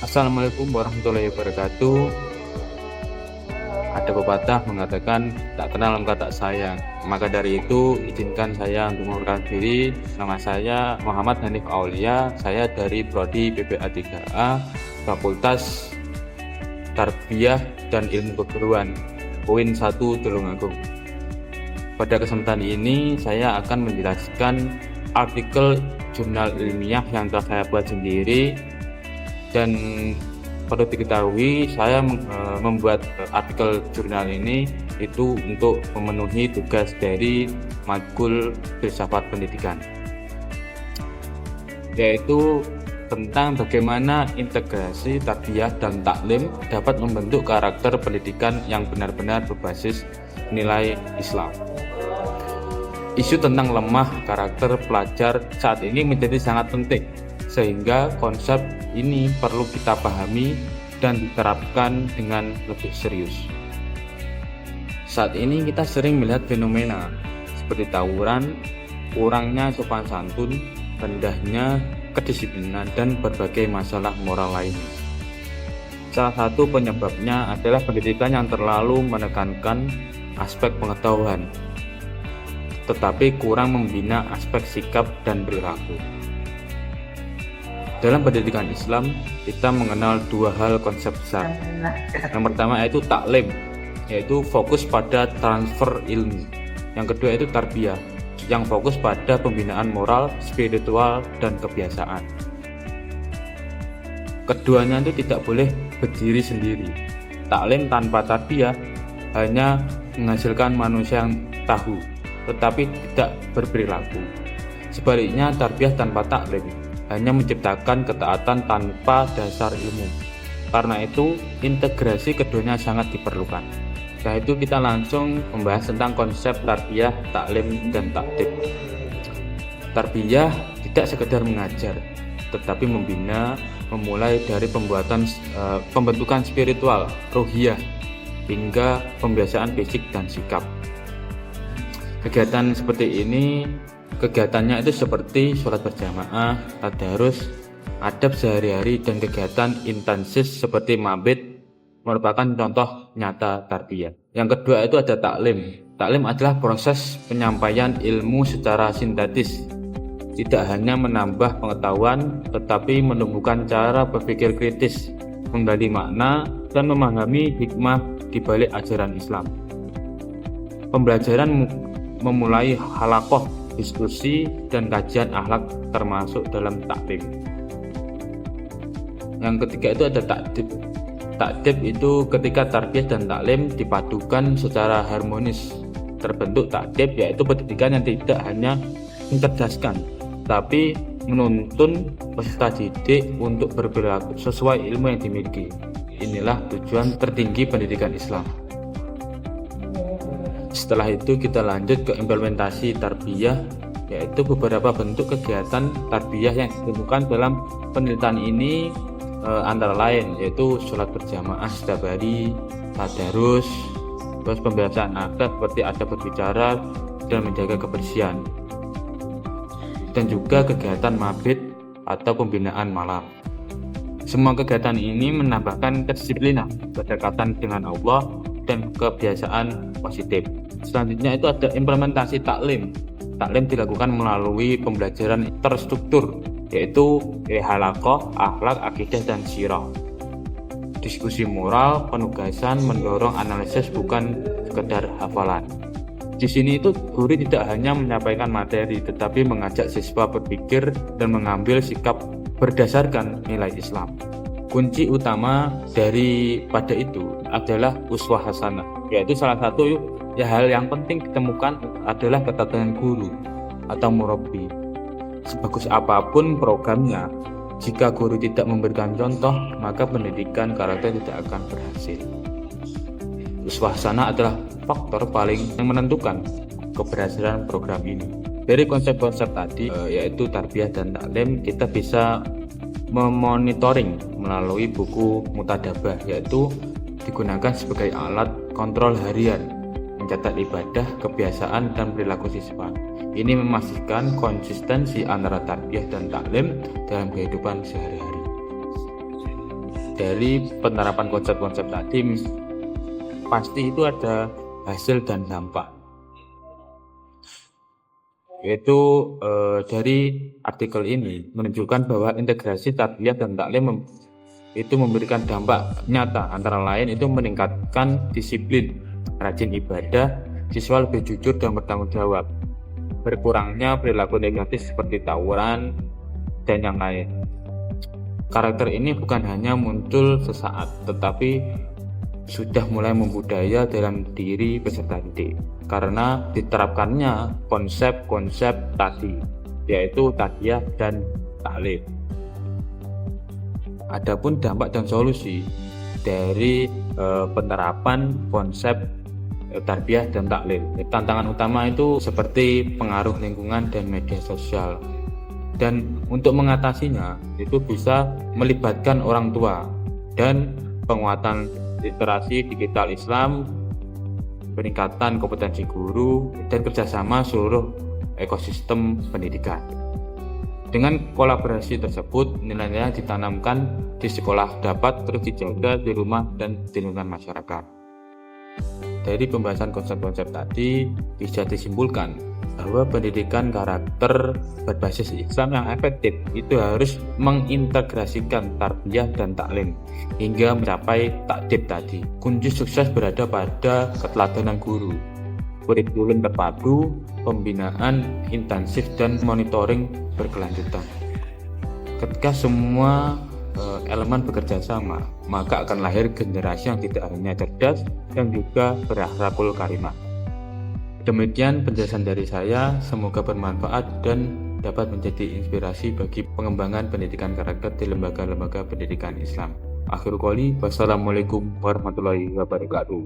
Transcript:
Assalamualaikum warahmatullahi wabarakatuh. Ada pepatah mengatakan tak kenal maka tak sayang. Maka dari itu izinkan saya untuk memperkenalkan diri. Nama saya Muhammad Hanif Aulia. Saya dari Prodi PPA 3A Fakultas Tarbiyah dan Ilmu Keguruan UIN 1 Tulungagung. Pada kesempatan ini saya akan menjelaskan artikel jurnal ilmiah yang telah saya buat sendiri. Dan perlu diketahui saya membuat artikel jurnal ini itu untuk memenuhi tugas dari matkul filsafat pendidikan, yaitu tentang bagaimana integrasi tarbiyah dan taklim dapat membentuk karakter pendidikan yang benar-benar berbasis nilai Islam. Isu tentang lemah karakter pelajar saat ini menjadi sangat penting, sehingga konsep ini perlu kita pahami dan diterapkan dengan lebih serius. Saat ini kita sering melihat fenomena seperti tawuran, kurangnya sopan santun, rendahnya kedisiplinan, dan berbagai masalah moral lainnya. Salah satu penyebabnya adalah pendidikan yang terlalu menekankan aspek pengetahuan, tetapi kurang membina aspek sikap dan perilaku. Dalam pendidikan Islam, kita mengenal dua hal konsep besar. Yang pertama yaitu taklim, yaitu fokus pada transfer ilmu. Yang kedua itu tarbiyah, yang fokus pada pembinaan moral, spiritual, dan kebiasaan. Keduanya itu tidak boleh berdiri sendiri. Taklim tanpa tarbiyah hanya menghasilkan manusia yang tahu, tetapi tidak berperilaku. Sebaliknya, tarbiyah tanpa taklim hanya menciptakan ketaatan tanpa dasar ilmu. Karena itu, integrasi keduanya sangat diperlukan. Setelah itu kita langsung membahas tentang konsep tarbiyah, taklim, dan takdib. Tarbiyah tidak sekedar mengajar, tetapi membina, memulai dari pembentukan spiritual, ruhiyah, hingga pembiasaan fisik dan sikap. Kegiatan seperti ini, kegiatannya itu seperti sholat berjamaah, tadarus, adab sehari-hari, dan kegiatan intensif seperti mabit merupakan contoh nyata tarbiyah. Yang kedua itu ada taklim. Taklim adalah proses penyampaian ilmu secara sintetis. Tidak hanya menambah pengetahuan, tetapi menumbuhkan cara berpikir kritis, menggali makna, dan memahami hikmah di balik ajaran Islam. Pembelajaran memulai halaqah, diskusi, dan kajian akhlak termasuk dalam taklim. Yang ketiga itu ada takdib. Takdib itu ketika tarbiyah dan taklim dipadukan secara harmonis. Terbentuk takdib yaitu pendidikan yang tidak hanya mencerdaskan, tapi menuntun peserta didik untuk berperilaku sesuai ilmu yang dimiliki. Inilah tujuan tertinggi pendidikan Islam. Setelah itu kita lanjut ke implementasi tarbiyah, yaitu beberapa bentuk kegiatan tarbiyah yang ditemukan dalam penelitian ini antara lain yaitu sholat berjamaah setiap hari, tadarus, terus pembiasaan adab seperti adab berbicara dan menjaga kebersihan, dan juga kegiatan mabit atau pembinaan malam. Semua kegiatan ini menambahkan kedisiplinan, kedekatan dengan Allah, dan kebiasaan positif. Selanjutnya itu ada implementasi taklim. Taklim dilakukan melalui pembelajaran terstruktur, yaitu halaqah, akhlak, akidah, dan sirah. Diskusi moral, penugasan, mendorong analisis, bukan sekedar hafalan. Di sini itu guru tidak hanya menyampaikan materi, tetapi mengajak siswa berpikir dan mengambil sikap berdasarkan nilai Islam. Kunci utama daripada itu adalah uswah hasanah, yaitu salah satu hal yang penting ditemukan adalah ketetapan guru atau murabbi. Sebagus apapun programnya, jika guru tidak memberikan contoh, maka pendidikan karakter tidak akan berhasil. Uswah hasanah adalah faktor paling yang menentukan keberhasilan program ini. Dari konsep-konsep tadi, yaitu tarbiyah dan taklim, kita bisa memonitoring melalui buku mutadabah, yaitu digunakan sebagai alat kontrol harian, mencatat ibadah, kebiasaan, dan perilaku siswa. Ini memastikan konsistensi antara tarbiyah dan taklim dalam kehidupan sehari-hari. dari penerapan konsep-konsep tadi pasti itu ada hasil dan dampak. Yaitu dari artikel ini menunjukkan bahwa integrasi tarbiyah dan taklim itu memberikan dampak nyata, antara lain itu meningkatkan disiplin, rajin ibadah, siswa lebih jujur dan bertanggung jawab, berkurangnya perilaku negatif seperti tawuran dan yang lain. Karakter ini bukan hanya muncul sesaat, tetapi sudah mulai membudaya dalam diri peserta didik karena diterapkannya konsep-konsep tadi, yaitu tarbiyah dan taklim. Adapun dampak dan solusi dari penerapan konsep tarbiyah dan taklim, tantangan utama itu seperti pengaruh lingkungan dan media sosial. Dan untuk mengatasinya itu bisa melibatkan orang tua dan penguatan literasi digital Islam, peningkatan kompetensi guru, dan kerjasama seluruh ekosistem pendidikan. Dengan kolaborasi tersebut, nilai-nilai yang ditanamkan di sekolah dapat terus dijaga di rumah dan di lingkungan masyarakat. Dari pembahasan konsep-konsep tadi bisa disimpulkan bahwa pendidikan karakter berbasis Islam yang efektif itu harus mengintegrasikan tarbiyah dan taklim hingga mencapai takdib tadi. Kunci sukses berada pada keteladanan guru, kurikulum terpadu, pembinaan intensif, dan monitoring berkelanjutan. Ketika semua elemen bekerja sama, maka akan lahir generasi yang tidak hanya cerdas, yang juga berakhlakul karimah. Demikian penjelasan dari saya, semoga bermanfaat dan dapat menjadi inspirasi bagi pengembangan pendidikan karakter di lembaga-lembaga pendidikan Islam. Akhirul qouli, wassalamualaikum warahmatullahi wabarakatuh.